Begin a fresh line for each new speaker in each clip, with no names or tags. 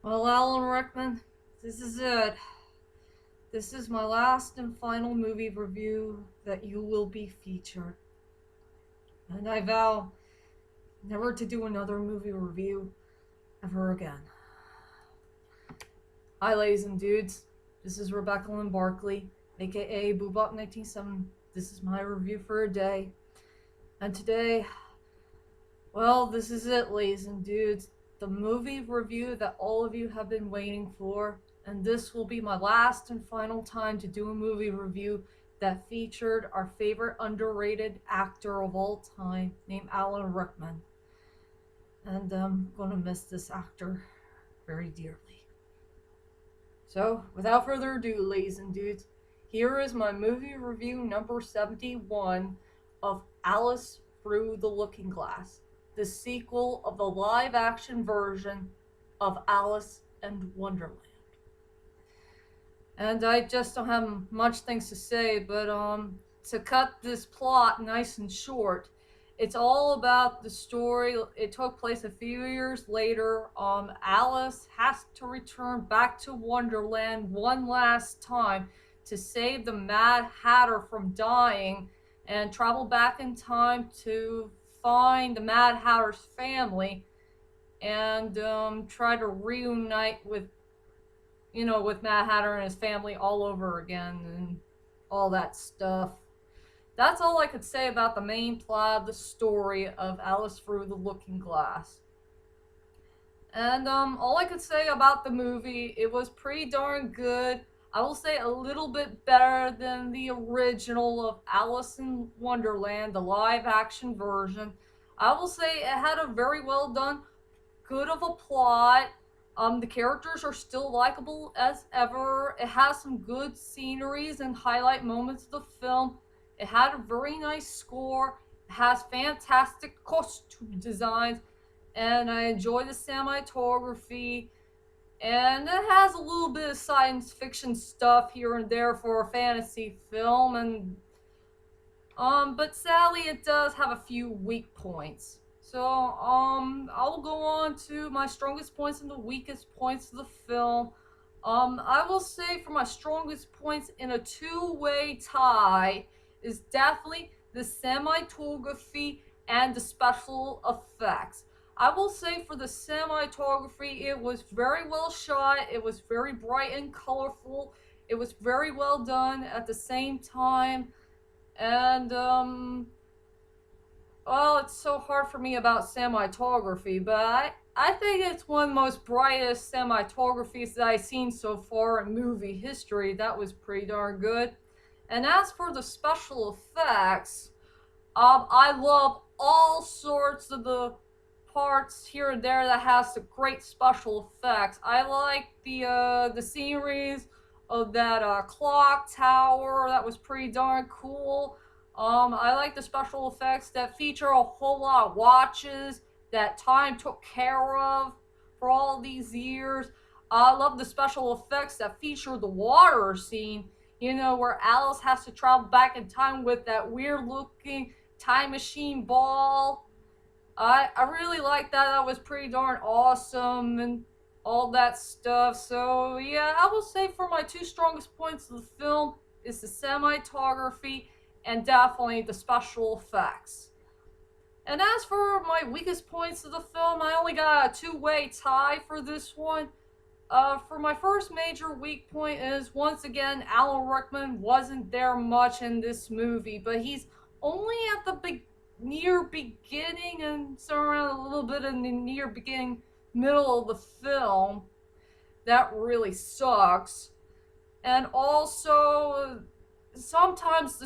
Well, Alan Rickman, this is it. This is my last and final movie review that you will be featured. And I vow never to do another movie review ever again. Hi, ladies and dudes. This is Rebecca Lynn Barkley, aka Boobop197. This is my review for a day. And today, well, this is it, ladies and dudes. The movie review that all of you have been waiting for. And this will be my last and final time to do a movie review that featured our favorite underrated actor of all time named Alan Rickman. And I'm gonna miss this actor very dearly. So, without further ado, ladies and dudes, here is my movie review number 71 of Alice Through the Looking Glass, the sequel of the live action version of Alice in Wonderland. And I just don't have much things to say, but to cut this plot nice and short, it's all about the story. It took place a few years later. Alice has to return back to Wonderland one last time to save the Mad Hatter from dying and travel back in time to find the Mad Hatter's family and try to reunite with Mad Hatter and his family all over again and all that stuff. That's all I could say about the main plot of the story of Alice Through the Looking Glass. And all I could say about the movie, it was pretty darn good. I will say a little bit better than the original of Alice in Wonderland, the live action version. I will say it had a very well done, good of a plot. The characters are still likable as ever. It has some good sceneries and highlight moments of the film. It had a very nice score. It has fantastic costume designs, and I enjoy the cinematography. And it has a little bit of science fiction stuff here and there for a fantasy film, and but sadly it does have a few weak points. So, I'll go on to my strongest points and the weakest points of the film. I will say for my strongest points in a two-way tie is definitely the cinematography and the special effects. I will say for the cinematography, it was very well shot, it was very bright and colorful, it was very well done at the same time, and, well, it's so hard for me about cinematography, but I think it's one of the most brightest cinematographies that I've seen so far in movie history. That was pretty darn good. And as for the special effects, I love all sorts of the parts here and there that has the great special effects. I like the sceneries of that clock tower. That was pretty darn cool. I like the special effects that feature a whole lot of watches that time took care of for all these years. I love the special effects that feature the water scene, where Alice has to travel back in time with that weird looking time machine ball. I really like that. That was pretty darn awesome and all that stuff. So yeah, I will say for my two strongest points of the film is the cinematography and definitely the special effects. And as for my weakest points of the film, I only got a two-way tie for this one. For my first major weak point is, once again, Alan Rickman wasn't there much in this movie, but he's only at the near beginning and around a little bit in the near beginning, middle of the film. That really sucks. And also, sometimes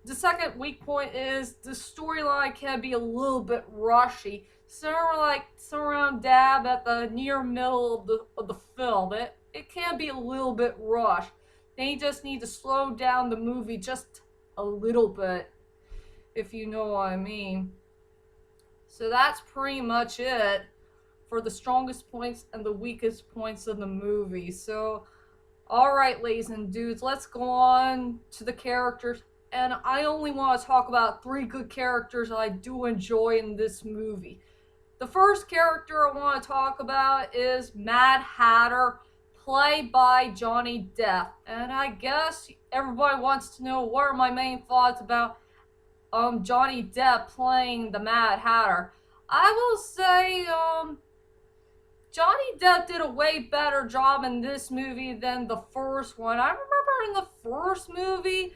the second weak point is the storyline can be a little bit rushy. Around dab at the near middle of the film. It can be a little bit rushed. They just need to slow down the movie just a little bit, if you know what I mean. So that's pretty much it for the strongest points and the weakest points of the movie. So, alright, ladies and dudes, let's go on to the characters. And I only want to talk about three good characters I do enjoy in this movie. The first character I want to talk about is Mad Hatter, played by Johnny Depp. And I guess everybody wants to know what are my main thoughts about Johnny Depp playing the Mad Hatter. I will say Johnny Depp did a way better job in this movie than the first one. I remember in the first movie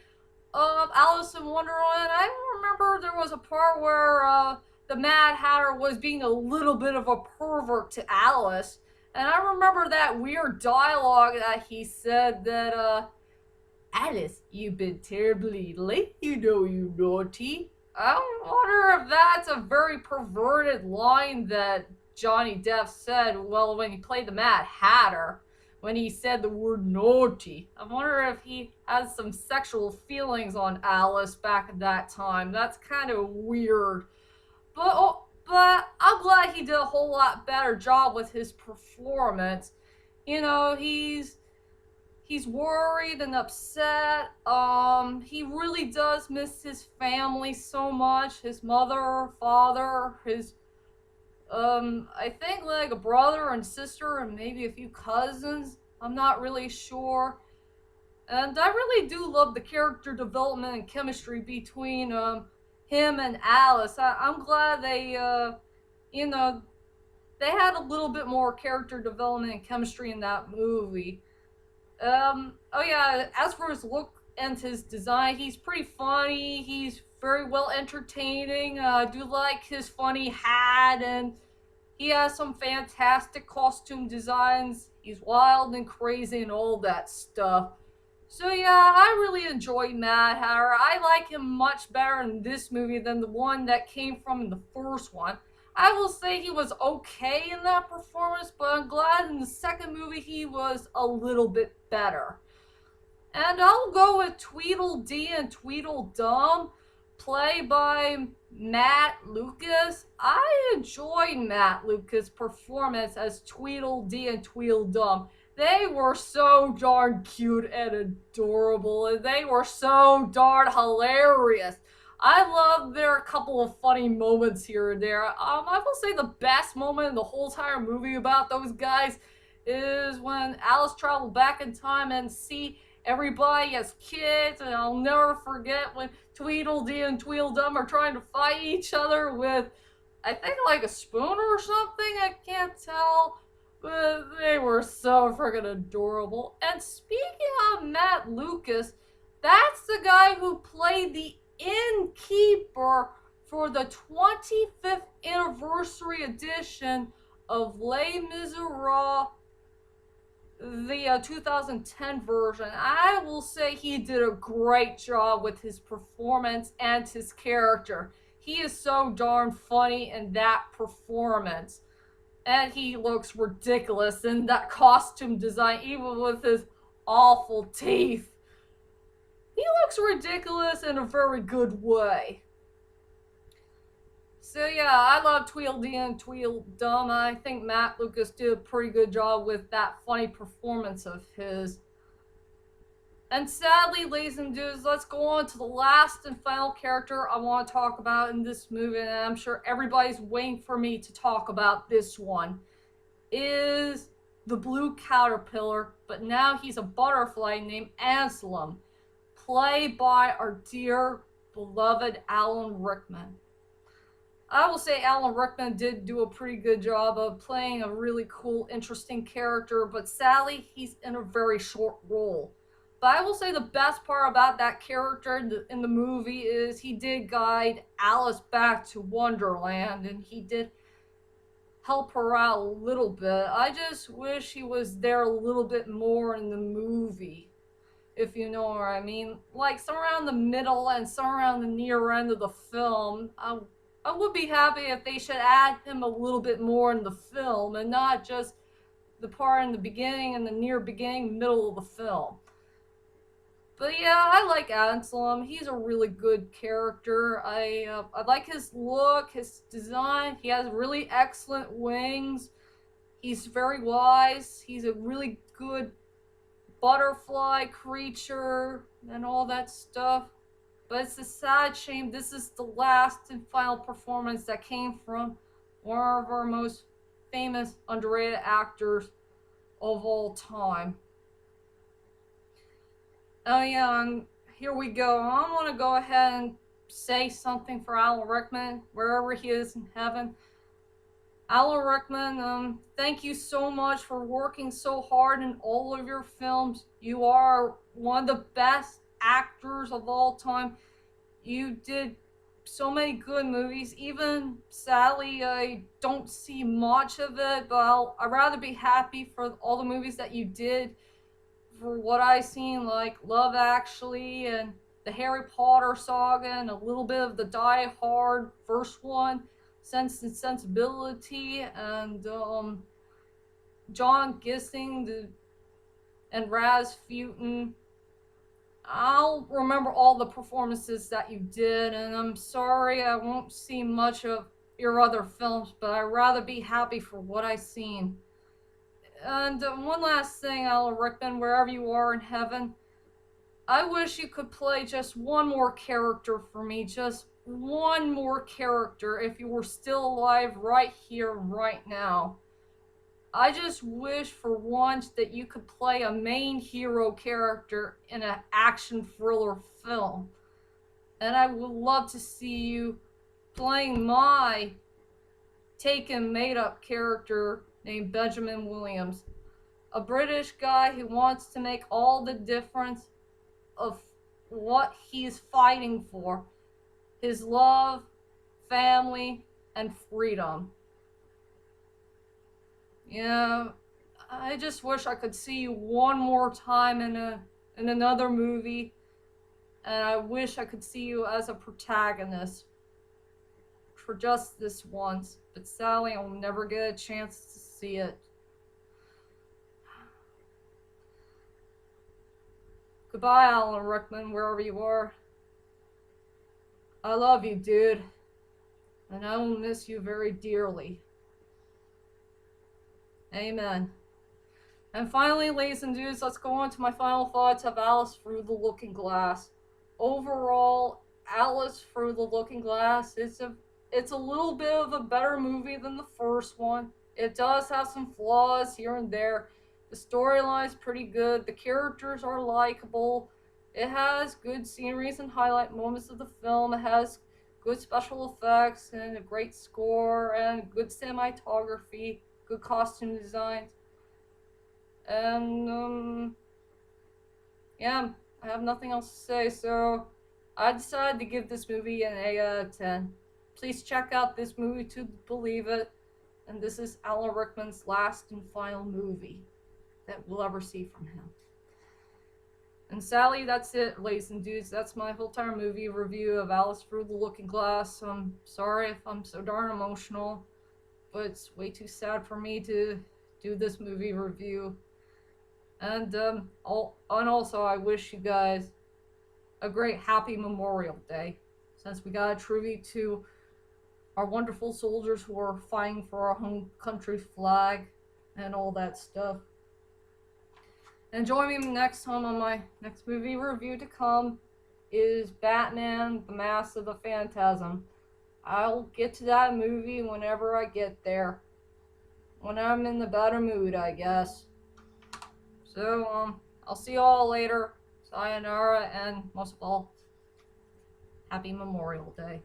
of Alice in Wonderland, I remember there was a part where the Mad Hatter was being a little bit of a pervert to Alice. And I remember that weird dialogue that he said that, Alice, you've been terribly late, you know, you naughty. I wonder if that's a very perverted line that Johnny Depp said, well, when he played the Mad Hatter, when he said the word naughty. I wonder if he has some sexual feelings on Alice back at that time. That's kind of weird. But I'm glad he did a whole lot better job with his performance. You know, he's worried and upset. He really does miss his family so much. His mother, father, his I think like a brother and sister and maybe a few cousins. I'm not really sure. And I really do love the character development and chemistry between him and Alice. I'm glad they you know they had a little bit more character development and chemistry in that movie. Oh yeah, as for his look and his design, he's pretty funny. He's very well entertaining. I do like his funny hat, and he has some fantastic costume designs. He's wild and crazy and all that stuff. So yeah, I really enjoyed Mad Hatter. I like him much better in this movie than the one that came from in the first one. I will say he was okay in that performance, but I'm glad in the second movie he was a little bit better. And I'll go with Tweedledee and Tweedledum, played by Matt Lucas. I enjoyed Matt Lucas' performance as Tweedledee and Tweedledum. They were so darn cute and adorable, and they were so darn hilarious. I love their couple of funny moments here and there. I will say the best moment in the whole entire movie about those guys is when Alice traveled back in time and see everybody as kids, and I'll never forget when Tweedledee and Tweedledum are trying to fight each other with, I think, like a spoon or something. I can't tell. But they were so freaking adorable. And speaking of Matt Lucas, that's the guy who played the innkeeper for the 25th anniversary edition of Les Miserables, the 2010 version. I will say he did a great job with his performance and his character. He is so darn funny in that performance. And he looks ridiculous in that costume design, even with his awful teeth. He looks ridiculous in a very good way. So yeah, I love Tweedledee and Tweedledum. I think Matt Lucas did a pretty good job with that funny performance of his. And sadly, ladies and dudes, let's go on to the last and final character I want to talk about in this movie, and I'm sure everybody's waiting for me to talk about this one, is the blue caterpillar, but now he's a butterfly named Anselm, played by our dear, beloved Alan Rickman. I will say Alan Rickman did do a pretty good job of playing a really cool, interesting character, but sadly, he's in a very short role. But I will say the best part about that character in the movie is he did guide Alice back to Wonderland, and he did help her out a little bit. I just wish he was there a little bit more in the movie, if you know what I mean. Like, somewhere around the middle and somewhere around the near end of the film. I would be happy if they should add him a little bit more in the film and not just the part in the beginning and the near beginning, middle of the film. But yeah, I like Anselm. He's a really good character. I like his look, his design. He has really excellent wings. He's very wise. He's a really good butterfly creature and all that stuff. But it's a sad shame this is the last and final performance that came from one of our most famous, underrated actors of all time. Oh yeah, and here we go. I want to go ahead and say something for Alan Rickman, wherever he is in heaven. Alan Rickman, thank you so much for working so hard in all of your films. You are one of the best actors of all time. You did so many good movies. Even sadly, I don't see much of it, but I'd rather be happy for all the movies that you did. For what I've seen, like Love Actually and the Harry Potter saga, and a little bit of the Die Hard first one, Sense and Sensibility, and John Gissing and Rasputin. I'll remember all the performances that you did, and I'm sorry I won't see much of your other films, but I'd rather be happy for what I've seen. And one last thing, Alan Rickman, wherever you are in heaven, I wish you could play just one more character for me, just one more character if you were still alive right here, right now. I just wish for once that you could play a main hero character in an action thriller film. And I would love to see you playing my taken made up character named Benjamin Williams, a British guy who wants to make all the difference of what he's fighting for: his love, family, and freedom. Yeah, I just wish I could see you one more time in another movie, and I wish I could see you as a protagonist for just this once. But sadly, I'll never get a chance to see it. Goodbye, Alan Rickman, wherever you are. I love you, dude, and I will miss you very dearly. Amen. And finally, ladies and dudes, let's go on to my final thoughts of Alice Through the Looking Glass. Overall, Alice Through the Looking Glass it's a little bit of a better movie than the first one. It does have some flaws here and there. The storyline's pretty good. The characters are likable. It has good sceneries and highlight moments of the film. It has good special effects and a great score and good cinematography, good costume designs. And yeah, I have nothing else to say, so I decided to give this movie an 8 out of 10. Please check out this movie to believe it, and this is Alan Rickman's last and final movie that we'll ever see from him. And sadly, that's it, ladies and dudes. That's my whole entire movie review of Alice Through the Looking Glass. I'm sorry if I'm so darn emotional, but it's way too sad for me to do this movie review. And also, I wish you guys a great happy Memorial Day, since we got a tribute to our wonderful soldiers who are fighting for our home country's flag and all that stuff. And join me next time on my next movie review to come is Batman: The Mask of the Phantasm. I'll get to that movie whenever I get there. When I'm in the better mood, I guess. So, I'll see you all later. Sayonara, and most of all, happy Memorial Day.